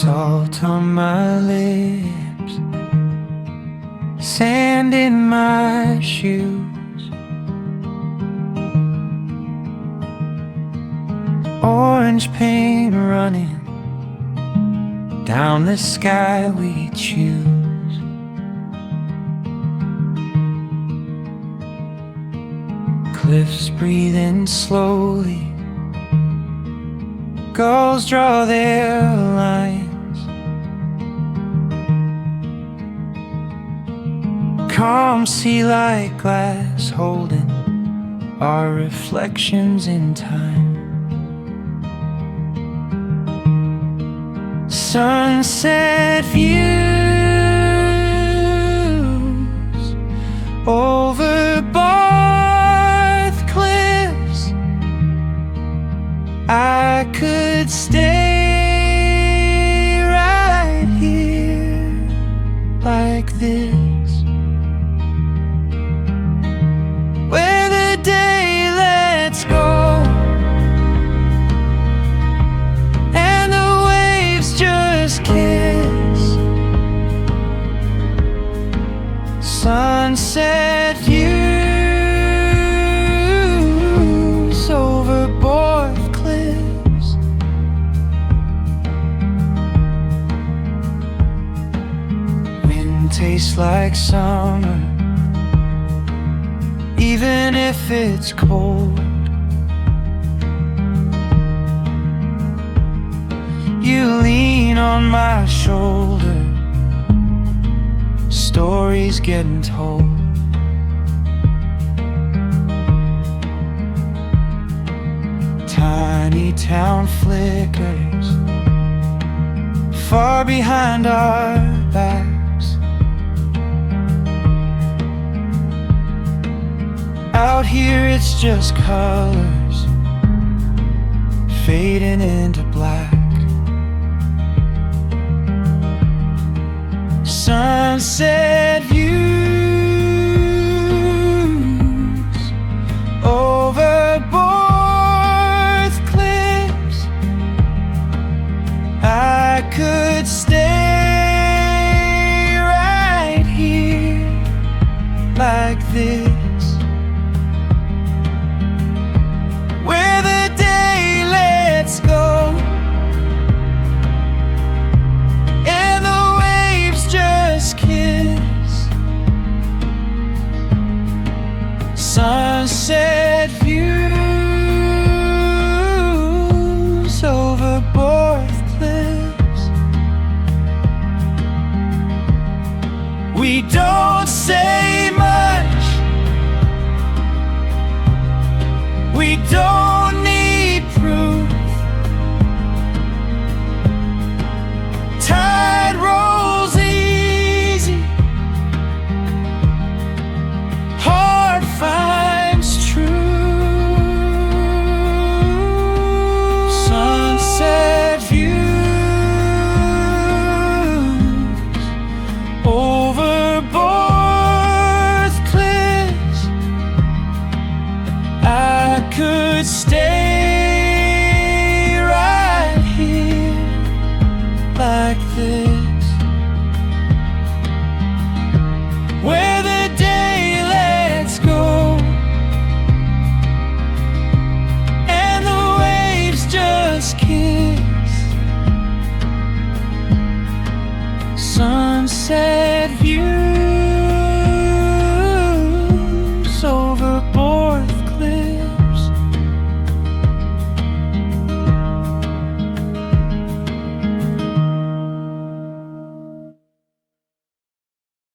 Salt on my lips, sand in my shoes, orange paint running down the sky we choose. Cliffs breathing slowly, gulls draw their lines. Calm sea like glass, holding our reflections in time. Sunset views over Borth cliffs. I could stay right here like this, where the day lets go and the waves just kiss. Sunset views over Borth cliffs. Wind tastes like summer, even if it's cold. You lean on my shoulder, stories getting told. Tiny town flickers far behind our backs. Out here it's just colors fading into black. Sunset views over Borth cliffs. I could stay right here like this, where the day lets go and the waves just kiss. Sunset views over Borth cliffs. We don't say much, we don't need proof. Tide rolls easy, heart finds true. Sunset views over Borth cliffs. I could stay right here like this, where the day lets go and the waves just kiss. Sunset view.